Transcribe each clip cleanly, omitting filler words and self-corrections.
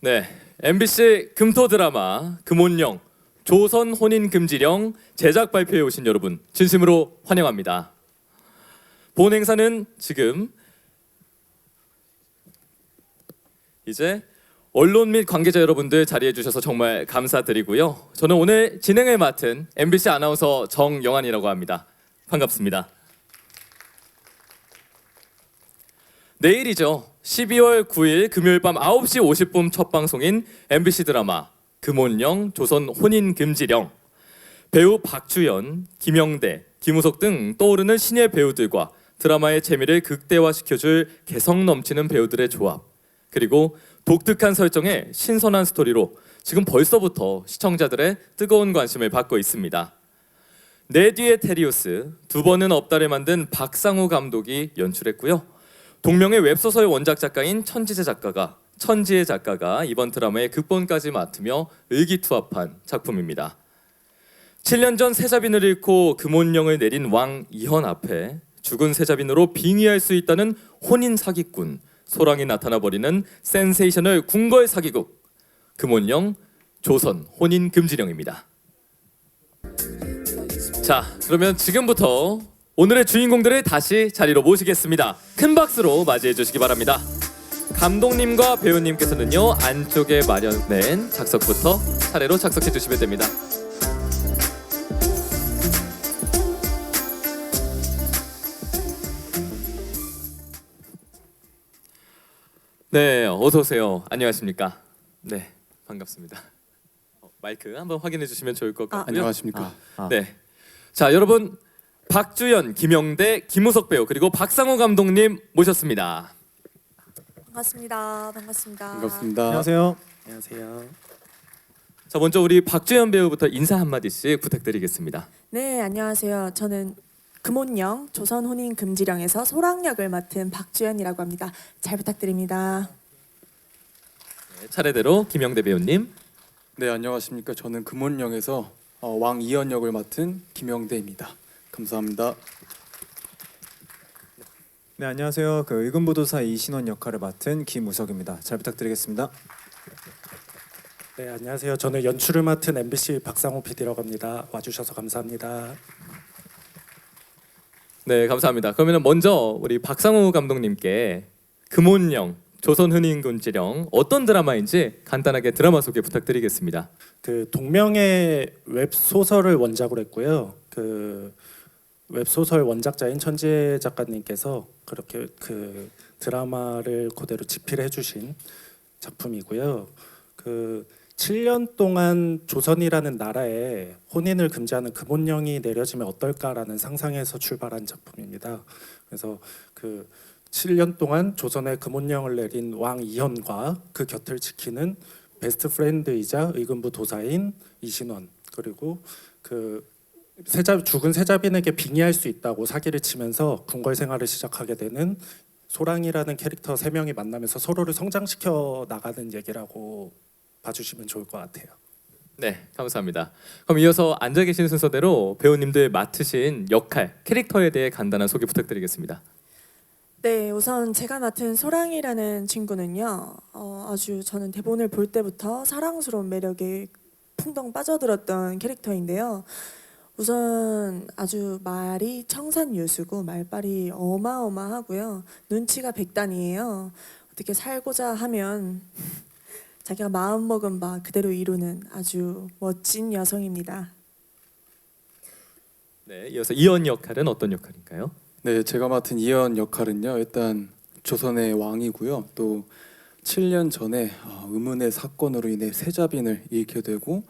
네, MBC 금토 드라마 금혼령 조선 혼인 금지령 제작 발표에 오신 여러분 진심으로 환영합니다. 본 행사는 지금 이제 언론 및 관계자 여러분들 자리해 주셔서 정말 감사드리고요. 저는 오늘 진행을 맡은 MBC 아나운서 정영환이라고 합니다. 반갑습니다. 내일이죠. 12월 9일 금요일 밤 9시 50분 첫 방송인 MBC 드라마 금혼령 조선 혼인 금지령. 배우 박주연, 김영대, 김우석 등 떠오르는 신예 배우들과 드라마의 재미를 극대화시켜줄 개성 넘치는 배우들의 조합, 그리고 독특한 설정의 신선한 스토리로 지금 벌써부터 시청자들의 뜨거운 관심을 받고 있습니다. 내 뒤에 테리우스, 두 번은 없다를 만든 박상우 감독이 연출했고요. 동명의 웹소설 원작 작가인 천지의 작가가 이번 드라마의 극본까지 맡으며 의기투합한 작품입니다. 7년 전 세자빈을 잃고 금혼령을 내린 왕 이현 앞에 죽은 세자빈으로 빙의할 수 있다는 혼인 사기꾼 소랑이 나타나버리는 센세이셔널 궁궐 사기극 금혼령 조선 혼인 금지령입니다. 자, 그러면 지금부터 오늘의 주인공들을 다시 자리로 모시겠습니다. 큰 박수로 맞이해 주시기 바랍니다. 감독님과 배우님께서는요, 안쪽에 마련된 작석부터 차례로 작석해 주시면 됩니다. 네, 어서 오세요. 안녕하십니까? 네, 반갑습니다. 마이크 한번 확인해 주시면 좋을 것 같고요. 안녕하십니까? 네, 자 여러분, 박주연, 김영대, 김우석 배우 그리고 박상우 감독님 모셨습니다. 반갑습니다. 반갑습니다. 반갑습니다. 안녕하세요. 안녕하세요. 자, 먼저 우리 박주연 배우부터 인사 한마디씩 부탁드리겠습니다. 네, 안녕하세요. 저는 금혼령 조선 혼인 금지령에서 소랑 역을 맡은 박주연이라고 합니다. 잘 부탁드립니다. 네, 차례대로 김영대 배우님. 네, 안녕하십니까? 저는 금혼령에서 왕 이현 역을 맡은 김영대입니다. 감사합니다. 네, 안녕하세요. 의금보도사 이신원 역할을 맡은 김우석입니다. 잘 부탁드리겠습니다. 네, 안녕하세요. 저는 연출을 맡은 MBC 박상우 PD라고 합니다. 와주셔서 감사합니다. 네, 감사합니다. 그러면 먼저 우리 박상우 감독님께 금혼령 조선 혼인 금지령 어떤 드라마인지 간단하게 드라마 소개 부탁드리겠습니다. 그 동명의 웹소설을 원작으로 했고요. 그 웹소설 원작자인 천지의 작가님께서 그렇게 그 드라마를 그대로 집필해 주신 작품이고요. 그 7년 동안 조선이라는 나라에 혼인을 금지하는 금혼령이 내려지면 어떨까라는 상상에서 출발한 작품입니다. 그래서 그 7년 동안 조선에 금혼령을 내린 왕 이현과 그 곁을 지키는 베스트 프렌드이자 의금부 도사인 이신원, 그리고 그 죽은 세자빈에게 빙의할 수 있다고 사기를 치면서 궁궐 생활을 시작하게 되는 소랑이라는 캐릭터 3명이 만나면서 서로를 성장시켜 나가는 얘기라고 봐주시면 좋을 것 같아요. 네, 감사합니다. 그럼 이어서 앉아 계신 순서대로 배우님들 맡으신 역할, 캐릭터에 대해 간단한 소개 부탁드리겠습니다. 네, 우선 제가 맡은 소랑이라는 친구는요. 아주 저는 대본을 볼 때부터 사랑스러운 매력에 풍덩 빠져들었던 캐릭터인데요. 우선 아주 말이 청산유수고 말빨이 어마어마하고요. 눈치가 백단이에요. 어떻게 살고자 하면 자기가 마음먹은 바 그대로 이루는 아주 멋진 여성입니다. 네, 이어서 이현 역할은 어떤 역할인가요? 네, 제가 맡은 이현 역할은요. 일단 조선의 왕이고요. 또 7년 전에 의문의 사건으로 인해 세자빈을 잃게 되고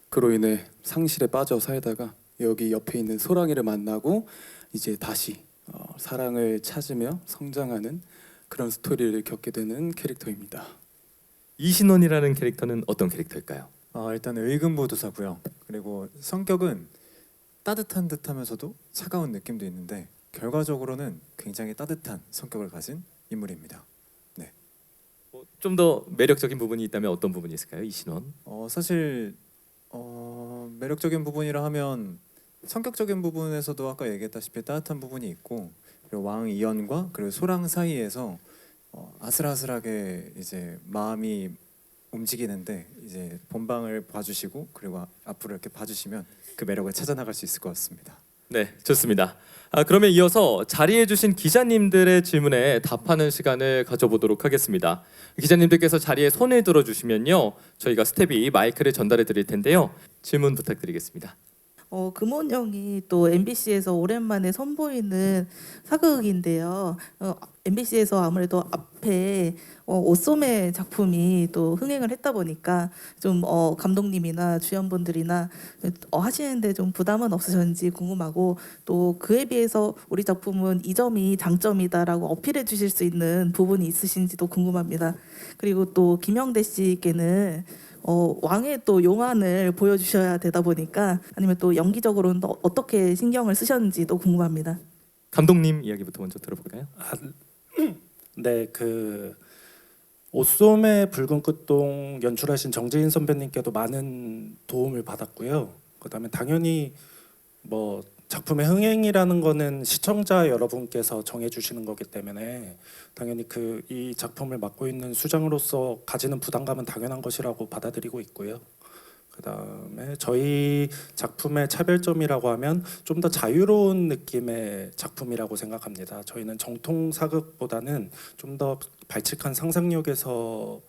그로 인해 상실에 빠져 살다가 여기 옆에 있는 소랑이를 만나고 이제 다시 사랑을 찾으며 성장하는 그런 스토리를 겪게 되는 캐릭터입니다. 이신원이라는 캐릭터는 어떤 캐릭터일까요? 일단 의금보도사고요. 그리고 성격은 따뜻한 듯하면서도 차가운 느낌도 있는데 결과적으로는 굉장히 따뜻한 성격을 가진 인물입니다. 네. 좀 더 매력적인 부분이 있다면 어떤 부분이 있을까요, 이신원? 사실 매력적인 부분이라 하면 성격적인 부분에서도 아까 얘기했다시피 따뜻한 부분이 있고, 그리고 왕 이현과 그리고 소랑 사이에서 아슬아슬하게 이제 마음이 움직이는데 이제 본방을 봐주시고 그리고 앞으로 이렇게 봐주시면 그 매력을 찾아나갈 수 있을 것 같습니다. 네, 좋습니다. 그러면 이어서 자리해 주신 기자님들의 질문에 답하는 시간을 가져보도록 하겠습니다. 기자님들께서 자리에 손을 들어 주시면요, 저희가 스텝이 마이크를 전달해 드릴 텐데요. 질문 부탁드리겠습니다. 금원영이 또 MBC에서 오랜만에 선보이는 사극인데요. MBC에서 아무래도 앞에 오쏘메 작품이 또 흥행을 했다 보니까 좀 감독님이나 주연분들이나 하시는데 좀 부담은 없으셨는지 궁금하고, 또 그에 비해서 우리 작품은 이 점이 장점이다라고 어필해 주실 수 있는 부분이 있으신지도 궁금합니다. 그리고 또 김영대 씨께는 왕의 또 용안을 보여주셔야 되다 보니까 아니면 또 연기적으로는 또 어떻게 신경을 쓰셨는지도 궁금합니다. 감독님 이야기부터 먼저 들어볼까요? 네, 그 오쏘메 붉은 끝동 연출하신 정재인 선배님께도 많은 도움을 받았고요. 그다음에 당연히 뭐 작품의 흥행이라는 거는 시청자 여러분께서 정해주시는 거기 때문에 당연히 그 이 작품을 맡고 있는 수장으로서 가지는 부담감은 당연한 것이라고 받아들이고 있고요. 그다음에 저희 작품의 차별점이라고 하면 좀 더 자유로운 느낌의 작품이라고 생각합니다. 저희는 정통 사극보다는 좀 더 발칙한 상상력에서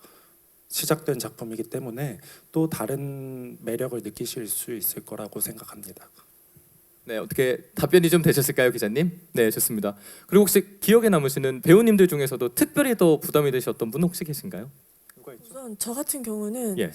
시작된 작품이기 때문에 또 다른 매력을 느끼실 수 있을 거라고 생각합니다. 네, 어떻게 답변이 좀 되셨을까요, 기자님? 네, 좋습니다. 그리고 혹시 기억에 남으시는 배우님들 중에서도 특별히 더 부담이 되셨던 분 혹시 계신가요? 우선 저 같은 경우는 예.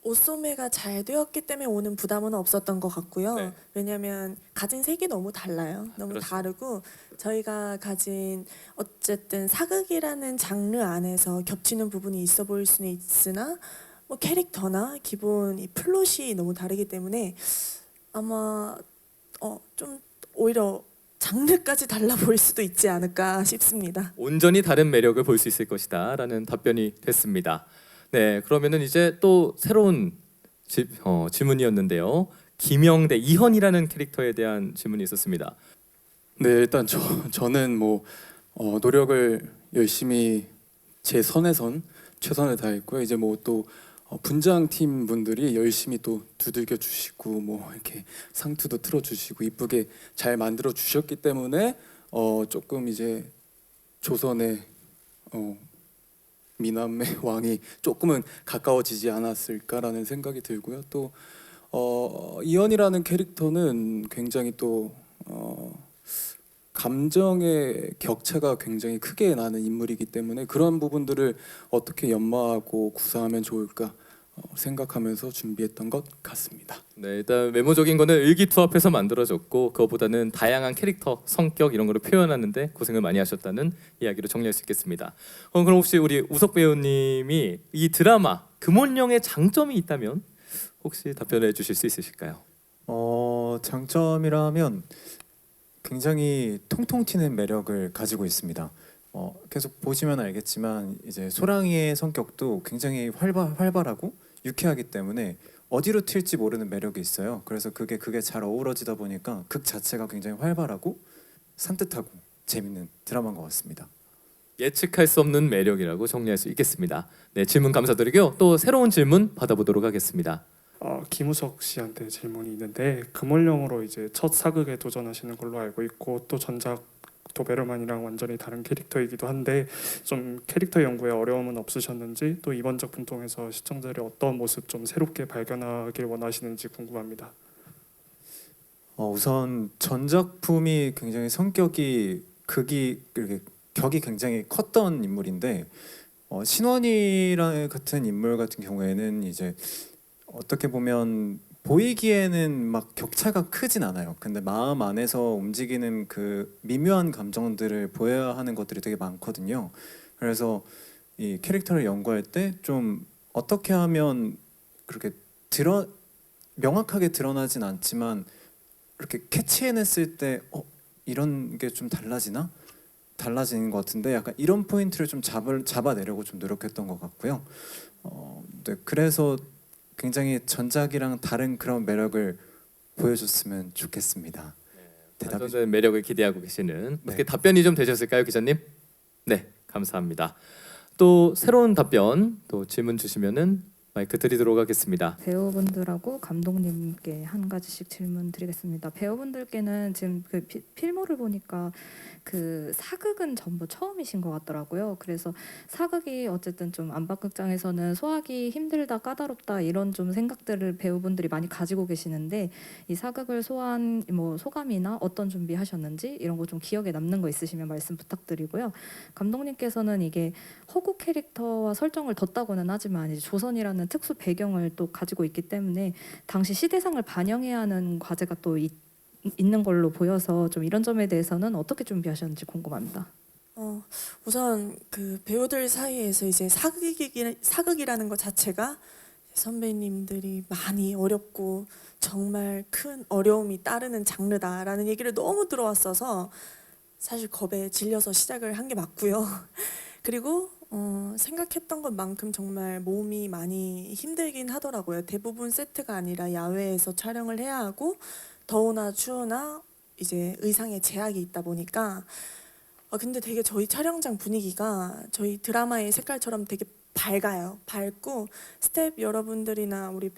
오소매가 잘 되었기 때문에 오는 부담은 없었던 것 같고요. 네. 왜냐하면 가진 색이 너무 달라요. 너무 그렇죠. 다르고 저희가 가진 어쨌든 사극이라는 장르 안에서 겹치는 부분이 있어 보일 수는 있으나 뭐 캐릭터나 기본 이 플롯이 너무 다르기 때문에 아마 좀 오히려 장르까지 달라 보일 수도 있지 않을까 싶습니다. 온전히 다른 매력을 볼 수 있을 것이다라는 답변이 됐습니다. 네, 그러면은 이제 또 새로운 질문이었는데요. 김영대 이현이라는 캐릭터에 대한 질문이 있었습니다. 네, 일단 저는 뭐 노력을 열심히 제 선에선 최선을 다했고요. 이제 뭐 또 분장팀 분들이 열심히 또 두들겨 주시고 뭐 이렇게 상투도 틀어 주시고 이쁘게 잘 만들어 주셨기 때문에 조금 이제 조선의 미남의 왕이 조금은 가까워지지 않았을까라는 생각이 들고요. 또 이현이라는 캐릭터는 굉장히 또 감정의 격차가 굉장히 크게 나는 인물이기 때문에 그런 부분들을 어떻게 연마하고 구사하면 좋을까 생각하면서 준비했던 것 같습니다. 네, 일단 외모적인 거는 의기투합해서 만들어졌고 그거보다는 다양한 캐릭터, 성격 이런 거를 표현하는데 고생을 많이 하셨다는 이야기로 정리할 수 있겠습니다. 그럼 혹시 우리 우석 배우님이 이 드라마 금혼령의 장점이 있다면 혹시 답변해 주실 수 있으실까요? 장점이라면 굉장히 통통 튀는 매력을 가지고 있습니다. 계속 보시면 알겠지만 이제 소랑이의 성격도 굉장히 활발하고 유쾌하기 때문에 어디로 튈지 모르는 매력이 있어요. 그래서 그게 잘 어우러지다 보니까 극 자체가 굉장히 활발하고 산뜻하고 재밌는 드라마인 것 같습니다. 예측할 수 없는 매력이라고 정리할 수 있겠습니다. 네, 질문 감사드리고요. 또 새로운 질문 받아보도록 하겠습니다. 김우석 씨한테 질문이 있는데 금월령으로 이제 첫 사극에 도전하시는 걸로 알고 있고 또 전작 도베르만이랑 완전히 다른 캐릭터이기도 한데 좀 캐릭터 연구에 어려움은 없으셨는지 또 이번 작품 통해서 시청자들의 어떤 모습 좀 새롭게 발견하길 원하시는지 궁금합니다. 우선 전 작품이 굉장히 성격이 이렇게 격이 굉장히 컸던 인물인데 신원이랑 같은 인물 같은 경우에는 이제 어떻게 보면 보이기에는 막 격차가 크진 않아요. 근데 마음 안에서 움직이는 그 미묘한 감정들을 보여야 하는 것들이 되게 많거든요. 그래서 이 캐릭터를 연구할 때 좀 어떻게 하면 그렇게 명확하게 드러나진 않지만 이렇게 캐치해냈을 때 이런 게 좀 달라지는 것 같은데 약간 이런 포인트를 좀 잡아내려고 좀 노력했던 것 같고요. 네, 그래서 굉장히 전작이랑 다른 그런 매력을 보여줬으면 좋겠습니다. 대답이 완전된 매력을 기대하고 계시는 네. 어떻게 답변이 좀 되셨을까요, 기자님? 네, 감사합니다. 또 새로운 답변 또 질문 주시면은 마이크 드리도록 하겠습니다. 배우분들하고 감독님께 한 가지씩 질문 드리겠습니다. 배우분들께는 지금 그 필모를 보니까 그 사극은 전부 처음이신 것 같더라고요. 그래서 사극이 어쨌든 좀 안박극장에서는 소화하기 힘들다, 까다롭다 이런 좀 생각들을 배우분들이 많이 가지고 계시는데 이 사극을 소화한 뭐 소감이나 어떤 준비하셨는지 이런 거 좀 기억에 남는 거 있으시면 말씀 부탁드리고요. 감독님께서는 이게 허구 캐릭터와 설정을 뒀다고는 하지만 이제 조선이라는 특수 배경을 또 가지고 있기 때문에 당시 시대상을 반영해야 하는 과제가 또 있는 걸로 보여서 좀 이런 점에 대해서는 어떻게 준비하셨는지 궁금합니다. 우선 그 배우들 사이에서 이제 사극이라는 것 자체가 선배님들이 많이 어렵고 정말 큰 어려움이 따르는 장르다라는 얘기를 너무 들어왔어서 사실 겁에 질려서 시작을 한 게 맞고요. 그리고 생각했던 것만큼 정말 몸이 많이 힘들긴 하더라고요. 대부분 세트가 아니라 야외에서 촬영을 해야 하고 더우나 추우나 이제 의상에 제약이 있다 보니까 근데 되게 저희 촬영장 분위기가 저희 드라마의 색깔처럼 되게 밝아요. 밝고 스텝 여러분들이나 우리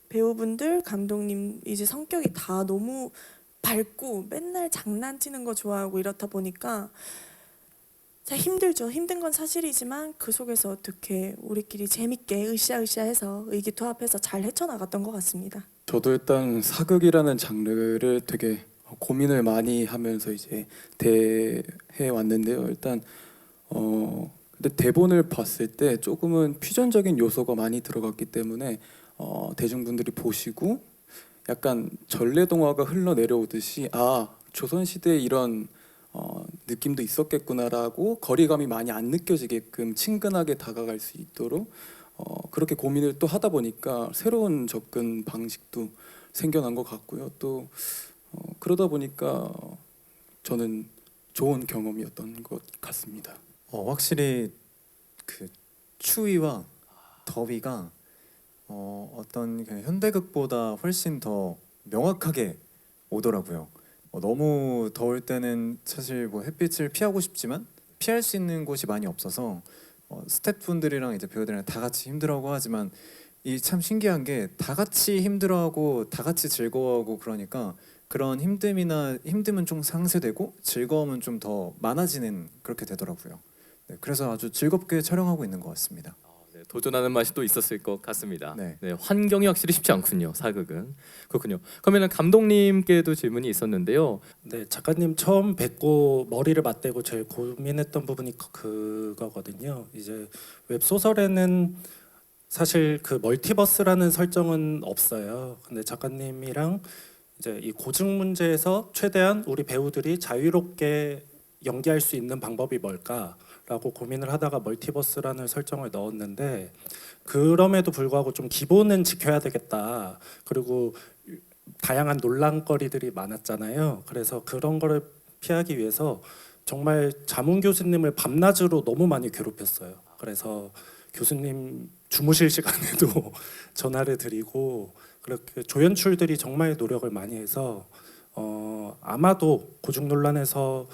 배우분들, 감독님 이제 성격이 다 너무 밝고 맨날 장난치는 거 좋아하고 이렇다 보니까 자, 힘들죠. 힘든 건 사실이지만 그 속에서 어떻게 우리끼리 재밌게 으쌰으쌰해서 의기투합해서 잘 헤쳐나갔던 것 같습니다. 저도 일단 사극이라는 장르를 되게 고민을 많이 하면서 이제 대해 왔는데요. 일단 근데 대본을 봤을 때 조금은 퓨전적인 요소가 많이 들어갔기 때문에 대중분들이 보시고 약간 전래동화가 흘러내려오듯이 조선시대에 이런 느낌도 있었겠구나라고 거리감이 많이 안 느껴지게끔 친근하게 다가갈 수 있도록 그렇게 고민을 또 하다 보니까 새로운 접근 방식도 생겨난 것 같고요. 또 그러다 보니까 저는 좋은 경험이었던 것 같습니다. 확실히 그 추위와 더위가 어떤 그냥 현대극보다 훨씬 더 명확하게 오더라고요. 너무 더울 때는 사실 뭐 햇빛을 피하고 싶지만 피할 수 있는 곳이 많이 없어서 스태프분들이랑 이제 배우들이랑 다 같이 힘들어하고 하지만 이 참 신기한 게 다 같이 힘들어하고 다 같이 즐거워하고 그러니까 그런 힘듦은 좀 상쇄되고 즐거움은 좀 더 많아지는 그렇게 되더라고요. 네, 그래서 아주 즐겁게 촬영하고 있는 것 같습니다. 네, 도전하는 맛이 또 있었을 것 같습니다. 네. 네, 환경이 확실히 쉽지 않군요. 사극은. 그렇군요. 그러면 감독님께도 질문이 있었는데요. 네, 작가님 처음 뵙고 머리를 맞대고 제일 고민했던 부분이 그거거든요. 이제 웹소설에는 사실 그 멀티버스라는 설정은 없어요. 근데 작가님이랑 이제 이 고증 문제에서 최대한 우리 배우들이 자유롭게 연기할 수 있는 방법이 뭘까라고 고민을 하다가 멀티버스라는 설정을 넣었는데 그럼에도 불구하고 좀 기본은 지켜야 되겠다. 그리고 다양한 논란거리들이 많았잖아요. 그래서 그런 거를 피하기 위해서 정말 자문 교수님을 밤낮으로 너무 많이 괴롭혔어요. 그래서 교수님 주무실 시간에도 전화를 드리고 그렇게 조연출들이 정말 노력을 많이 해서 아마도 고증 논란에서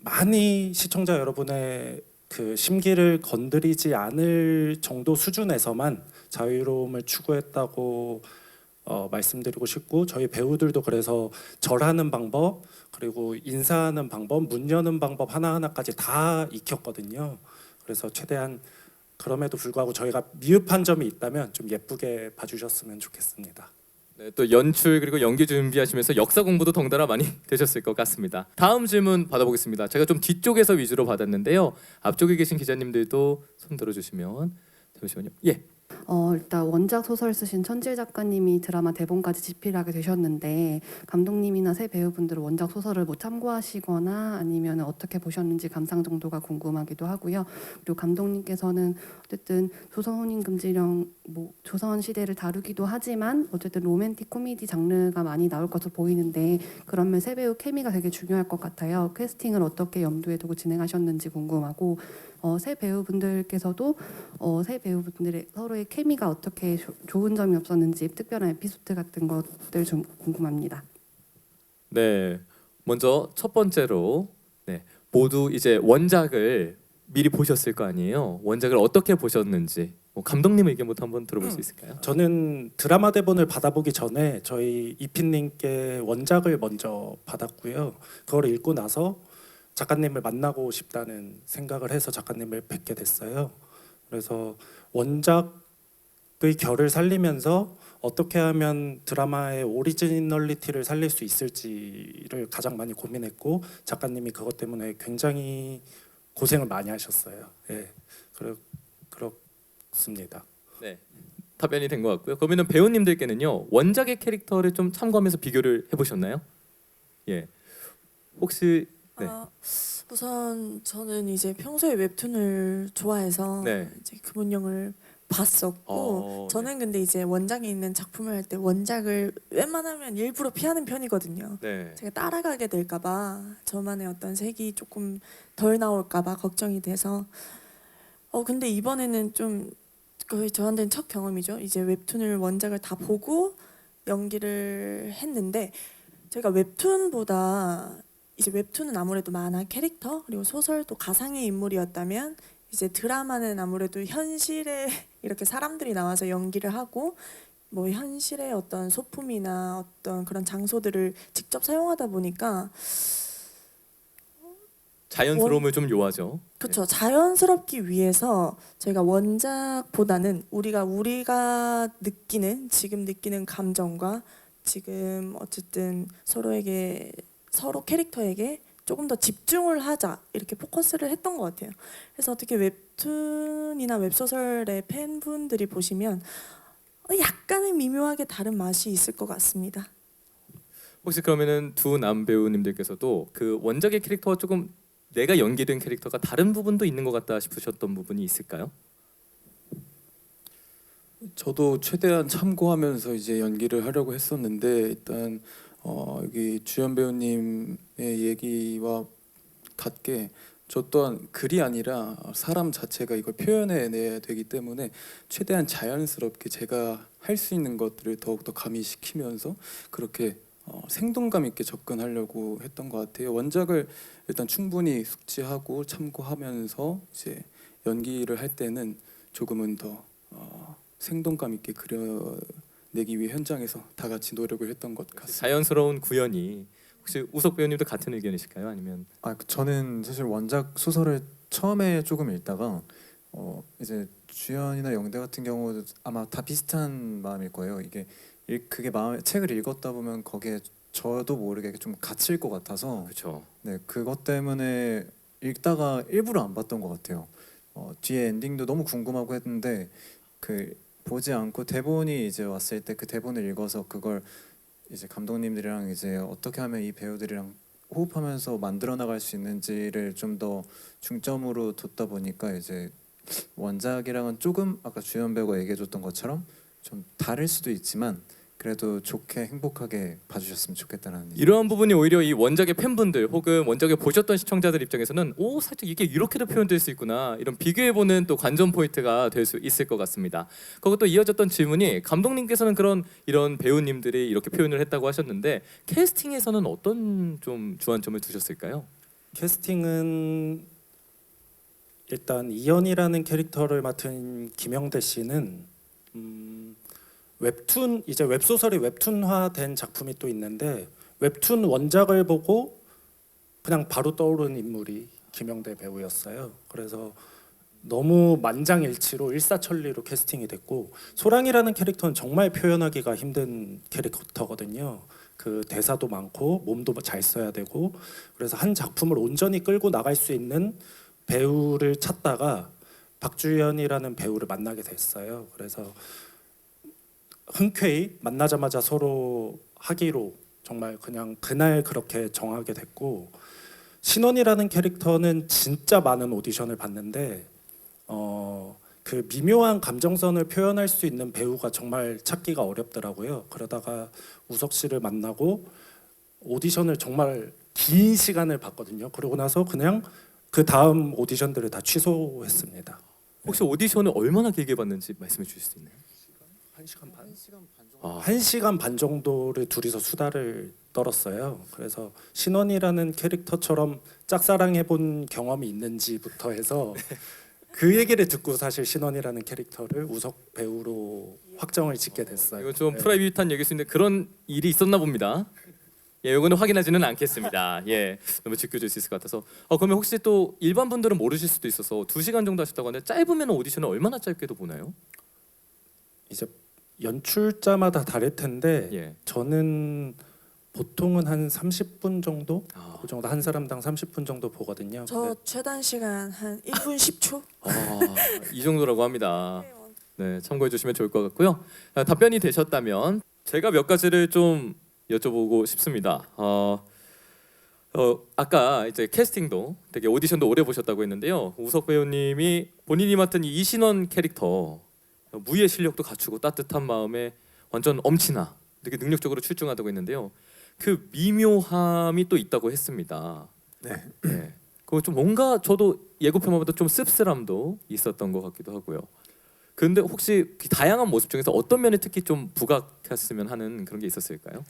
많이 시청자 여러분의 그 심기를 건드리지 않을 정도 수준에서만 자유로움을 추구했다고 말씀드리고 싶고 저희 배우들도 그래서 절하는 방법 그리고 인사하는 방법, 문 여는 방법 하나하나까지 다 익혔거든요. 그래서 최대한 그럼에도 불구하고 저희가 미흡한 점이 있다면 좀 예쁘게 봐주셨으면 좋겠습니다. 네, 또 연출 그리고 연기 준비하시면서 역사 공부도 덩달아 많이 되셨을 것 같습니다. 다음 질문 받아보겠습니다. 제가 좀 뒤쪽에서 위주로 받았는데요. 앞쪽에 계신 기자님들도 손 들어주시면 잠시만요. 예. 일단 원작 소설 쓰신 천지일 작가님이 드라마 대본까지 집필하게 되셨는데 감독님이나 새 배우분들은 원작 소설을 뭐 참고하시거나 아니면 어떻게 보셨는지 감상 정도가 궁금하기도 하고요. 그리고 감독님께서는 어쨌든 조선 혼인 금지령 뭐 조선 시대를 다루기도 하지만 어쨌든 로맨틱 코미디 장르가 많이 나올 것으로 보이는데 그러면 새 배우 케미가 되게 중요할 것 같아요. 캐스팅을 어떻게 염두에 두고 진행하셨는지 궁금하고 새 배우분들께서도 새 배우분들의 서로의 케미가 어떻게 좋은 점이 없었는지 특별한 에피소드 같은 것들 좀 궁금합니다. 네. 먼저 첫 번째로 네, 모두 이제 원작을 미리 보셨을 거 아니에요. 원작을 어떻게 보셨는지 뭐 감독님 의견부터 한번 들어볼 수 있을까요? 저는 드라마 대본을 받아보기 전에 저희 이피님께 원작을 먼저 받았고요. 그걸 읽고 나서 작가님을 만나고 싶다는 생각을 해서 작가님을 뵙게 됐어요. 그래서 원작의 결을 살리면서 어떻게 하면 드라마의 오리지널리티를 살릴 수 있을지를 가장 많이 고민했고, 작가님이 그것 때문에 굉장히 고생을 많이 하셨어요. 예, 그렇습니다. 네, 답변이 된 것 같고요. 그러면 배우님들께는요 원작의 캐릭터를 좀 참고하면서 비교를 해보셨나요? 예, 혹시 네. 우선 저는 이제 평소에 웹툰을 좋아해서 네. 이제 금은령을 봤었고 저는 근데 이제 원작에 있는 작품을 할 때 원작을 웬만하면 일부러 피하는 편이거든요. 네. 제가 따라가게 될까봐 저만의 어떤 색이 조금 덜 나올까봐 걱정이 돼서 근데 이번에는 좀 거의 저한테는 첫 경험이죠. 이제 웹툰을 원작을 다 보고 연기를 했는데 제가 웹툰보다 이제 웹툰은 아무래도 만화 캐릭터 그리고 소설도 가상의 인물이었다면 이제 드라마는 아무래도 현실에 이렇게 사람들이 나와서 연기를 하고 뭐 현실의 어떤 소품이나 어떤 그런 장소들을 직접 사용하다 보니까 자연스러움을 좀 요하죠. 그렇죠. 자연스럽기 위해서 저희가 원작보다는 우리가 느끼는 지금 느끼는 감정과 지금 어쨌든 서로 캐릭터에게 조금 더 집중을 하자 이렇게 포커스를 했던 것 같아요. 그래서 어떻게 웹툰이나 웹소설의 팬분들이 보시면 약간은 미묘하게 다른 맛이 있을 것 같습니다. 혹시 그러면은 두 남배우님들께서도 그 원작의 캐릭터와 조금 내가 연기된 캐릭터가 다른 부분도 있는 것 같다 싶으셨던 부분이 있을까요? 저도 최대한 참고하면서 이제 연기를 하려고 했었는데 일단 여기 주연 배우님의 얘기와 같게 저 또한 글이 아니라 사람 자체가 이걸 표현해내야 되기 때문에 최대한 자연스럽게 제가 할 수 있는 것들을 더욱더 가미시키면서 그렇게 생동감 있게 접근하려고 했던 것 같아요. 원작을 일단 충분히 숙지하고 참고하면서 이제 연기를 할 때는 조금은 더 생동감 있게 그려내기 위해 현장에서 다 같이 노력을 했던 것 같습니다. 자연스러운 구현이 혹시 우석 배우님도 같은 의견이실까요? 아니면 저는 사실 원작 소설을 처음에 조금 읽다가 이제 주연이나 영대 같은 경우도 아마 다 비슷한 마음일 거예요. 이게 그게 책을 읽었다 보면 거기에 저도 모르게 좀 갇힐 것 같아서 그렇죠. 네, 그것 때문에 읽다가 일부러 안 봤던 것 같아요. 뒤에 엔딩도 너무 궁금하고 했는데 그 보지 않고 대본이 이제 왔을 때 그 대본을 읽어서 그걸 이제 감독님들이랑 이제 어떻게 하면 이 배우들이랑 호흡하면서 만들어 나갈 수 있는지를 좀 더 중점으로 뒀다 보니까 이제 원작이랑은 조금 아까 주연 배우가 얘기해줬던 것처럼 좀 다를 수도 있지만 그래도 좋게 행복하게 봐주셨으면 좋겠다는 이러한 부분이 오히려 이 원작의 팬분들 혹은 원작을 보셨던 시청자들 입장에서는 살짝 이게 이렇게도 표현될 수 있구나 이런 비교해보는 또 관전 포인트가 될 수 있을 것 같습니다. 그리고 또 이어졌던 질문이 감독님께서는 이런 배우님들이 이렇게 표현을 했다고 하셨는데 캐스팅에서는 어떤 좀 주안점을 두셨을까요? 캐스팅은 일단 이연이라는 캐릭터를 맡은 김영대 씨는 웹툰 이제 웹소설이 웹툰화된 작품이 또 있는데 웹툰 원작을 보고 그냥 바로 떠오른 인물이 김영대 배우였어요. 그래서 너무 만장일치로 일사천리로 캐스팅이 됐고 소랑이라는 캐릭터는 정말 표현하기가 힘든 캐릭터거든요. 그 대사도 많고 몸도 잘 써야 되고 그래서 한 작품을 온전히 끌고 나갈 수 있는 배우를 찾다가 박주연이라는 배우를 만나게 됐어요. 그래서 흔쾌히 만나자마자 서로 하기로 정말 그냥 그날 그렇게 정하게 됐고 신원이라는 캐릭터는 진짜 많은 오디션을 봤는데 그 미묘한 감정선을 표현할 수 있는 배우가 정말 찾기가 어렵더라고요. 그러다가 우석 씨를 만나고 오디션을 정말 긴 시간을 봤거든요. 그러고 나서 그냥 그 다음 오디션들을 다 취소했습니다. 혹시 오디션을 얼마나 길게 봤는지 말씀해 주실 수 있나요? 1시간 반 정도를 둘이서 수다를 떨었어요. 그래서 신원이라는 캐릭터처럼 짝사랑해본 경험이 있는지부터 해서 그 얘기를 듣고 사실 신원이라는 캐릭터를 우석 배우로 확정을 짓게 됐어요. 이거 좀 네. 프라이빗한 얘기일 수 있는데 그런 일이 있었나 봅니다. 예, 이거는 확인하지는 않겠습니다. 예, 너무 지켜줄 수 있을 것 같아서. 그러면 혹시 또 일반 분들은 모르실 수도 있어서 2시간 정도 하셨다고 하는데 짧으면 오디션을 얼마나 짧게도 보나요? 이제 연출자마다 다를 텐데 예. 저는 보통은 한 30분 정도? 아, 그 정도 한 사람당 30분 정도 보거든요. 저 최단 시간 한 1분 10초. 이 정도라고 합니다. 네, 참고해 주시면 좋을 것 같고요. 답변이 되셨다면 제가 몇 가지를 좀 여쭤보고 싶습니다. 아까 이제 캐스팅도 되게 오디션도 오래 보셨다고 했는데요. 우석 배우님이 본인이 맡은 이 이신원 캐릭터 무예 실력도 갖추고 따뜻한 마음에 완전 엄친아 되게 능력적으로 출중하다고 했는데요. 그 미묘함이 또 있다고 했습니다. 네. 네. 그거 좀 뭔가 저도 예고편마다 좀 씁쓸함도 있었던 것 같기도 하고요. 근데 혹시 그 다양한 모습 중에서 어떤 면에 특히 좀 부각했으면 하는 그런 게 있었을까요?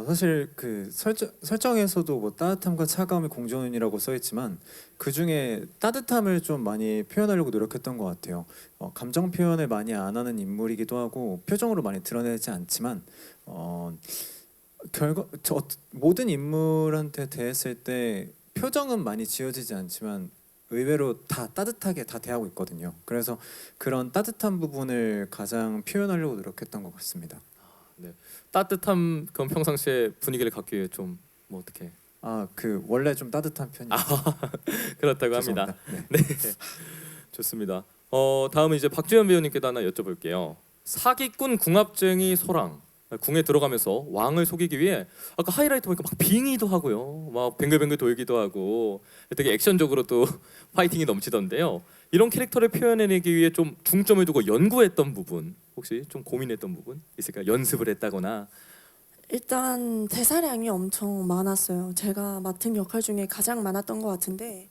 사실 그 설정에서도 뭐 따뜻함과 차가움이 공존이라고 써있지만 그 중에 따뜻함을 좀 많이 표현하려고 노력했던 것 같아요. 감정 표현을 많이 안 하는 인물이기도 하고 표정으로 많이 드러내지 않지만 모든 인물한테 대했을 때 표정은 많이 지어지지 않지만 의외로 다 따뜻하게 다 대하고 있거든요. 그래서 그런 따뜻한 부분을 가장 표현하려고 노력했던 것 같습니다. 따뜻함 그럼 평상시에 분위기를 갖기 위해 좀 뭐 어떻게 그 원래 좀 따뜻한 편이에요. 그렇다고 합니다. 네. 네, 좋습니다. 다음은 이제 박주현 배우님께도 하나 여쭤볼게요. 사기꾼 궁합쟁이 소랑 궁에 들어가면서 왕을 속이기 위해 아까 하이라이트 보니까 막 빙의도 하고요, 막 뱅글뱅글 돌기도 하고 되게 액션적으로 또 파이팅이 넘치던데요. 이런 캐릭터를 표현해내기 위해 좀 중점을 두고 연구했던 부분 혹시 좀 고민했던 부분 있을까요? 연습을 했다거나. 일단 대사량이 엄청 많았어요. 제가 맡은 역할 중에 가장 많았던 것 같은데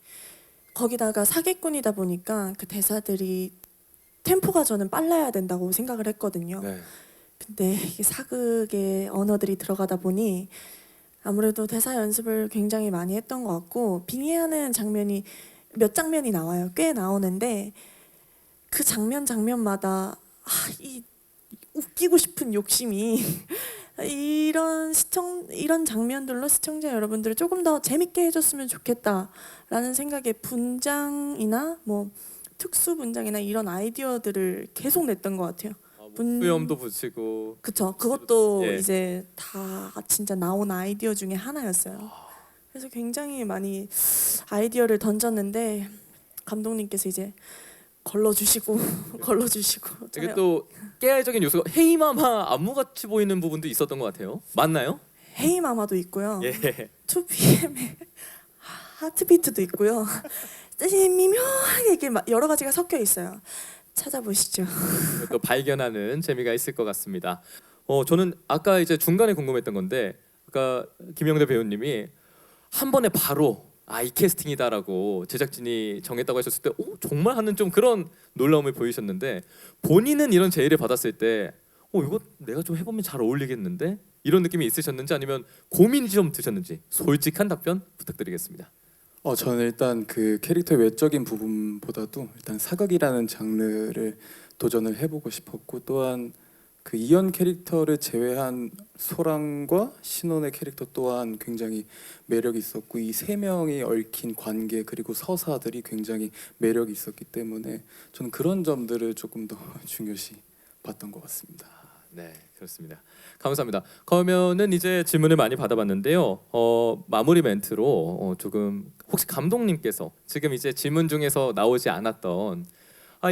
거기다가 사기꾼이다 보니까 그 대사들이 템포가 저는 빨라야 된다고 생각을 했거든요. 네. 근데 이게 사극의 언어들이 들어가다 보니 아무래도 대사 연습을 굉장히 많이 했던 것 같고 빙의하는 장면이 몇 장면이 나와요. 꽤 나오는데 그 장면마다 이 웃기고 싶은 욕심이 이런 장면들로 시청자 여러분들을 조금 더 재밌게 해줬으면 좋겠다라는 생각에 분장이나 뭐 특수 분장이나 이런 아이디어들을 계속 냈던 것 같아요. 수염도 붙이고. 그쵸. 그것도 예. 이제 다 진짜 나온 아이디어 중에 하나였어요. 그래서 굉장히 많이 아이디어를 던졌는데 감독님께서 이제 걸러주시고 이게 또 깨알적인 요소가 헤이마마 안무같이 보이는 부분도 있었던 것 같아요. 맞나요? 헤이마마도 있고요. 예. 2PM의 하트비트도 있고요. 뜻이 미묘하게 이게 여러 가지가 섞여 있어요. 찾아보시죠. 또 발견하는 재미가 있을 것 같습니다. 저는 아까 이제 중간에 궁금했던 건데 아까 김영대 배우님이 한 번에 바로 이 캐스팅이다라고 제작진이 정했다고 하셨을 때 정말 하는 좀 그런 놀라움을 보이셨는데 본인은 이런 제의를 받았을 때 이거 내가 좀 해보면 잘 어울리겠는데 이런 느낌이 있으셨는지 아니면 고민이 좀 드셨는지 솔직한 답변 부탁드리겠습니다. 저는 일단 그 캐릭터의 외적인 부분보다도 일단 사극이라는 장르를 도전을 해보고 싶었고 또한 그 이연 캐릭터를 제외한 소랑과 신원의 캐릭터 또한 굉장히 매력이 있었고 이 세 명이 얽힌 관계 그리고 서사들이 굉장히 매력이 있었기 때문에 저는 그런 점들을 조금 더 중요시 봤던 것 같습니다. 네, 그렇습니다. 감사합니다. 그러면은 이제 질문을 많이 받아봤는데요. 마무리 멘트로 조금 혹시 감독님께서 지금 이제 질문 중에서 나오지 않았던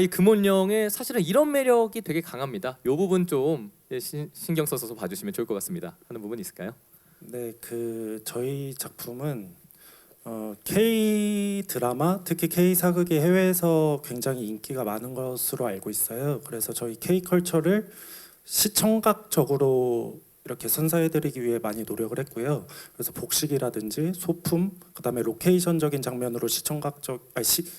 이 금혼령의 사실은 이런 매력이 되게 강합니다. 이 부분 좀 신경 써서 봐주시면 좋을 것 같습니다. 하는 부분 있을까요? 네, 그 저희 작품은 K 드라마, 특히 K 사극이 해외에서 굉장히 인기가 많은 것으로 알고 있어요. 그래서 저희 K 컬처를 시청각적으로 이렇게 선사해드리기 위해 많이 노력을 했고요. 그래서 복식이라든지 소품, 그다음에 로케이션적인 장면으로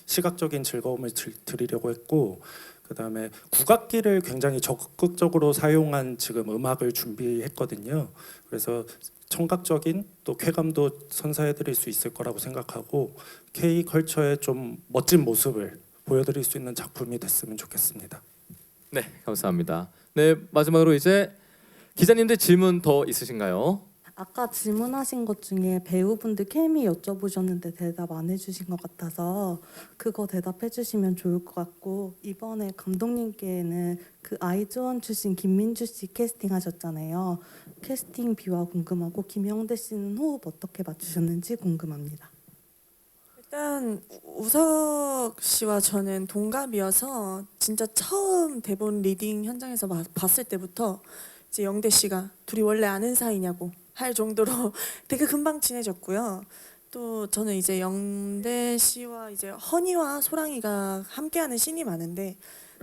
시각적인 즐거움을 드리려고 했고, 그다음에 국악기를 굉장히 적극적으로 사용한 지금 음악을 준비했거든요. 그래서 청각적인 또 쾌감도 선사해드릴 수 있을 거라고 생각하고 K 컬처의 좀 멋진 모습을 보여드릴 수 있는 작품이 됐으면 좋겠습니다. 네, 감사합니다. 네, 마지막으로 이제 기자님들 질문 더 있으신가요? 아까 질문하신 것 중에 배우분들 케미 여쭤보셨는데 대답 안 해주신 것 같아서 그거 대답해 주시면 좋을 것 같고, 이번에 감독님께는 그 아이즈원 출신 김민주 씨 캐스팅하셨잖아요. 캐스팅 비화 궁금하고 김영대 씨는 호흡 어떻게 맞추셨는지 궁금합니다. 일단 우석 씨와 저는 동갑이어서 진짜 처음 대본 리딩 현장에서 봤을 때부터 이제 영대 씨가 둘이 원래 아는 사이냐고 할 정도로 되게 금방 친해졌고요. 또 저는 이제 영대 씨와 이제 허니와 소랑이가 함께하는 씬이 많은데,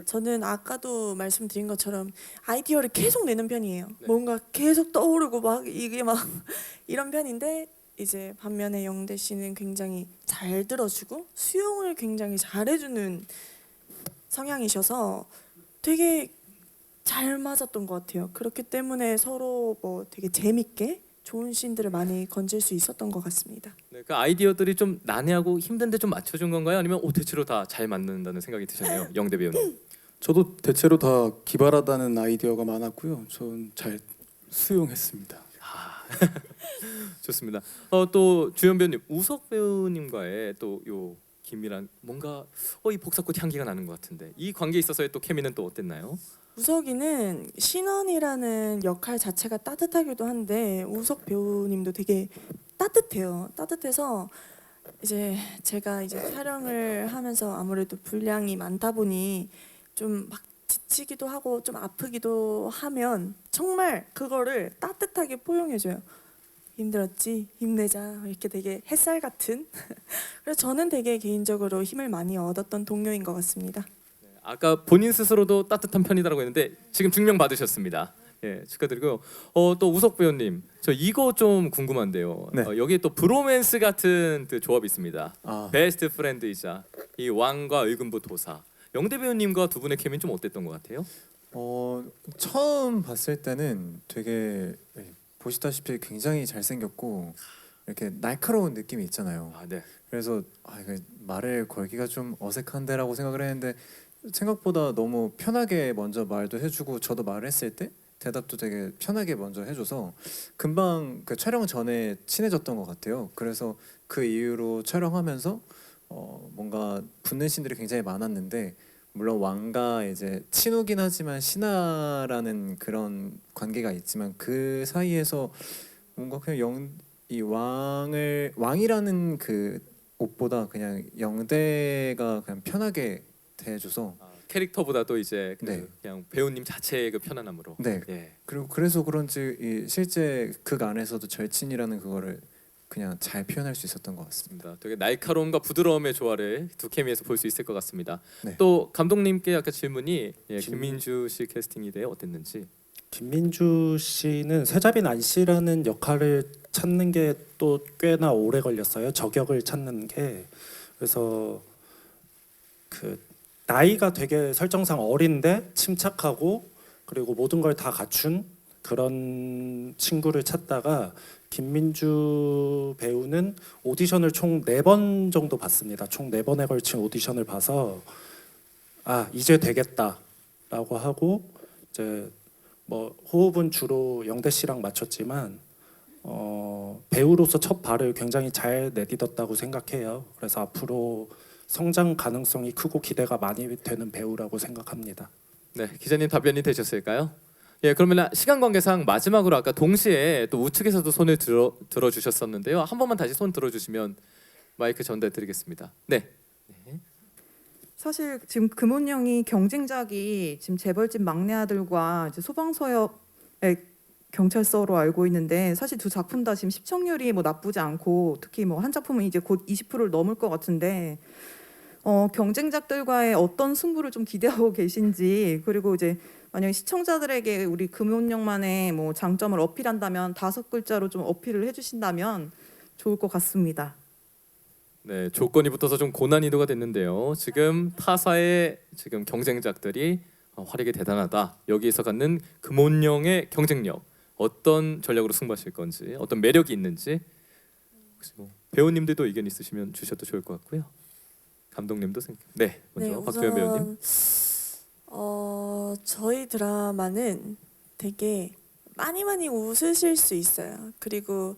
저는 아까도 말씀드린 것처럼 아이디어를 계속 내는 편이에요. 뭔가 계속 떠오르고 막 이게 막 이런 편인데, 이제 반면에 영대 씨는 굉장히 잘 들어주고 수용을 굉장히 잘해주는 성향이셔서 되게 잘 맞았던 것 같아요. 그렇기 때문에 서로 뭐 되게 재밌게 좋은 씬들을 많이 건질 수 있었던 것 같습니다. 네, 그 아이디어들이 좀 난해하고 힘든데 좀 맞춰준 건가요? 아니면 대체로 다 잘 맞는다는 생각이 드셨나요, 영대 배우님? 저도 대체로 다 기발하다는 아이디어가 많았고요. 전 잘 수용했습니다. 좋습니다. 또 주연 배우님, 우석 배우님과의 또 요 긴밀한 뭔가 이 복사꽃 향기가 나는 것 같은데 이 관계에 있어서의 또 케미는 또 어땠나요? 우석이는 신원이라는 역할 자체가 따뜻하기도 한데 우석 배우님도 되게 따뜻해요. 따뜻해서 이제 제가 이제 촬영을 하면서 아무래도 분량이 많다 보니 좀 막 지치기도 하고 좀 아프기도 하면 정말 그거를 따뜻하게 포용해줘요. 힘들었지? 힘내자. 이렇게 되게 햇살 같은. 그래서 저는 되게 개인적으로 힘을 많이 얻었던 동료인 것 같습니다. 아까 본인 스스로도 따뜻한 편이라고 했는데 지금 증명 받으셨습니다. 예, 축하드리고요. 또 우석 배우님, 저 이거 좀 궁금한데요. 네. 여기에 또 브로맨스 같은 그 조합이 있습니다. 아, 베스트 프렌드이자 이 왕과 의금부 도사. 영대 배우님과 두 분의 케미는 좀 어땠던 것 같아요? 처음 봤을 때는 되게 보시다시피 굉장히 잘생겼고 이렇게 날카로운 느낌이 있잖아요. 네. 그래서 이거 말을 걸기가 좀 어색한데라고 생각을 했는데 생각보다 너무 편하게 먼저 말도 해주고 저도 말을 했을 때 대답도 되게 편하게 먼저 해줘서 금방 그 촬영 전에 친해졌던 것 같아요. 그래서 그 이후로 촬영하면서 뭔가 붙는 씬들이 굉장히 많았는데, 물론 왕과 이제 친오긴 하지만 신하라는 그런 관계가 있지만 그 사이에서 뭔가 그냥 이 왕이라는 그 옷보다 그냥 영대가 그냥 편하게 대해줘서 캐릭터보다도 이제 네. 그냥 배우님 자체의 그 편안함으로. 네. 예. 그리고 그래서 그런지 이 실제 극 안에서도 절친이라는 그거를 그냥 잘 표현할 수 있었던 것 같습니다. 되게 날카로움과 부드러움의 조화를 두 케미에서 볼 수 있을 것 같습니다. 네. 또 감독님께 아까 질문이 김민주 씨 캐스팅에 대해 어땠는지. 김민주 씨는 세자빈 안 씨라는 역할을 찾는 게 또 꽤나 오래 걸렸어요. 저격을 찾는 게. 그래서 그 나이가 되게 설정상 어린데 침착하고 그리고 모든 걸 다 갖춘 그런 친구를 찾다가 김민주 배우는 오디션을 총 4번 정도 봤습니다. 총 4번에 걸친 오디션을 봐서 이제 되겠다라고 하고 이제 뭐 호흡은 주로 영대 씨랑 맞췄지만 배우로서 첫 발을 굉장히 잘 내딛었다고 생각해요. 그래서 앞으로 성장 가능성이 크고 기대가 많이 되는 배우라고 생각합니다. 네, 기자님 답변이 되셨을까요? 예, 그러면 시간 관계상 마지막으로 아까 동시에 또 우측에서도 손을 들어 주셨었는데요. 한 번만 다시 손 들어 주시면 마이크 전달 드리겠습니다. 네. 사실 지금 금혼령이 경쟁작이 지금 재벌집 막내 아들과 이제 소방서역의 경찰서로 알고 있는데, 사실 두 작품 다 지금 시청률이 뭐 나쁘지 않고 특히 뭐 한 작품은 이제 곧 20%를 넘을 것 같은데 경쟁작들과의 어떤 승부를 좀 기대하고 계신지, 그리고 이제 만약에 시청자들에게 우리 금혼령만의 뭐 장점을 어필한다면 5글자로 좀 어필을 해주신다면 좋을 것 같습니다. 네, 조건이 붙어서 좀 고난이도가 됐는데요. 지금 타사의 지금 경쟁작들이 화력이 대단하다. 여기에서 갖는 금혼령의 경쟁력, 어떤 전략으로 승부하실 건지, 어떤 매력이 있는지 혹시 뭐 배우님들도 의견 있으시면 주셔도 좋을 것 같고요. 감독님도 네, 먼저 박주연 배우님. 저희 드라마는 되게 많이 웃으실 수 있어요. 그리고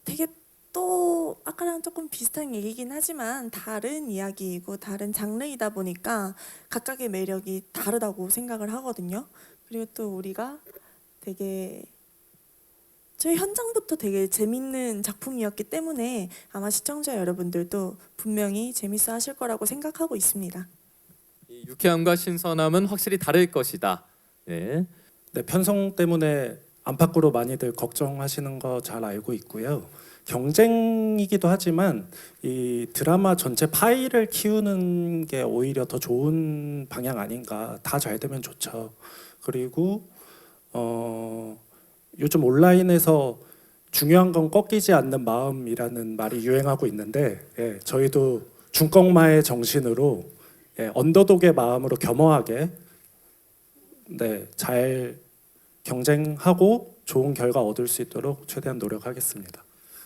되게 또 아까랑 조금 비슷한 얘기긴 하지만 다른 이야기이고 다른 장르이다 보니까 각각의 매력이 다르다고 생각을 하거든요. 그리고 또 우리가 되게 저희 현장부터 되게 재밌는 작품이었기 때문에 아마 시청자 여러분들도 분명히 재밌어 하실 거라고 생각하고 있습니다. 이 유쾌함과 신선함은 확실히 다를 것이다. 네. 네, 편성 때문에 안팎으로 많이들 걱정하시는 거 잘 알고 있고요. 경쟁이기도 하지만 이 드라마 전체 파일을 키우는 게 오히려 더 좋은 방향 아닌가. 다 잘 되면 좋죠. 그리고 요즘 온라인에서 중요한 건 꺾이지 않는 마음이라는 말이 유행하고 있는데 저희도 중꺾마의 정신으로 언더독의 마음으로 겸허하게 잘 경쟁하고 좋은 결과 얻을 수 있도록 최대한 노력하겠습니다.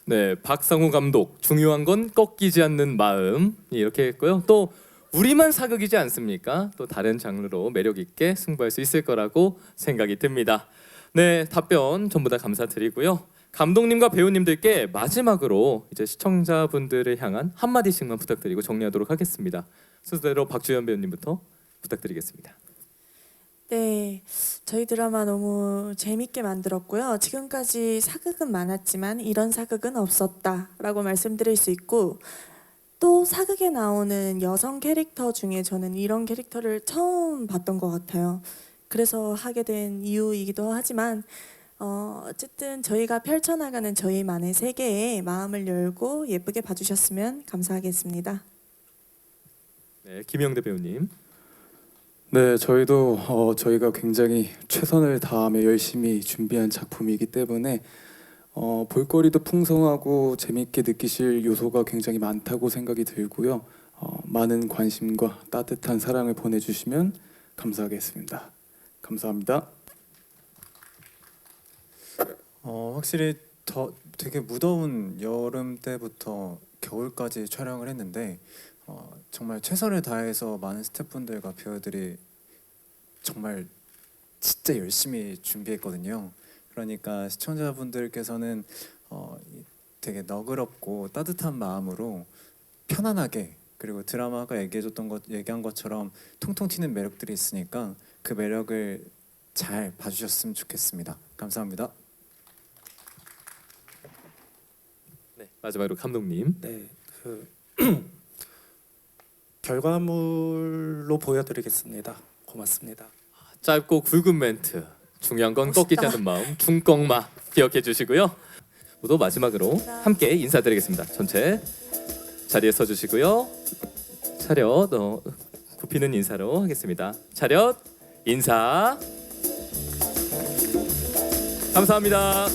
네, 박상우 감독 중요한 건 꺾이지 않는 마음 이렇게 했고요. 또 우리만 사극이지 않습니까? 또 다른 장르로 매력 있게 승부할 수 있을 거라고 생각이 듭니다. 네, 답변 전부 다 감사드리고요. 감독님과 배우님들께 마지막으로 이제 시청자분들을 향한 한마디씩만 부탁드리고 정리하도록 하겠습니다. 순서대로 박주연 배우님부터 부탁드리겠습니다. 네, 저희 드라마 너무 재밌게 만들었고요. 지금까지 사극은 많았지만 이런 사극은 없었다라고 말씀드릴 수 있고 또 사극에 나오는 여성 캐릭터 중에 저는 이런 캐릭터를 처음 봤던 것 같아요. 그래서 하게 된 이유이기도 하지만 어쨌든 저희가 펼쳐나가는 저희만의 세계에 마음을 열고 예쁘게 봐주셨으면 감사하겠습니다. 네, 김영대 배우님. 네, 저희도 저희가 굉장히 최선을 다하며 열심히 준비한 작품이기 때문에 볼거리도 풍성하고 재밌게 느끼실 요소가 굉장히 많다고 생각이 들고요. 많은 관심과 따뜻한 사랑을 보내주시면 감사하겠습니다. 감사합니다. 확실히 더 되게 무더운 여름 때부터 겨울까지 촬영을 했는데 정말 최선을 다해서 많은 스태프분들과 배우들이 정말 진짜 열심히 준비했거든요. 그러니까 시청자분들께서는 되게 너그럽고 따뜻한 마음으로 편안하게 그리고 드라마가 얘기한 것처럼 통통 튀는 매력들이 있으니까 그 매력을 잘 봐주셨으면 좋겠습니다. 감사합니다. 네, 마지막으로 감독님. 네, 결과물로 보여드리겠습니다. 고맙습니다. 짧고 굵은 멘트. 중요한 건 꺾이지 않는 마음. 중꺾마 기억해 주시고요. 모두 마지막으로 함께 인사드리겠습니다. 전체 자리에 서주시고요. 차렷 굽히는 인사로 하겠습니다. 차렷 인사. 감사합니다.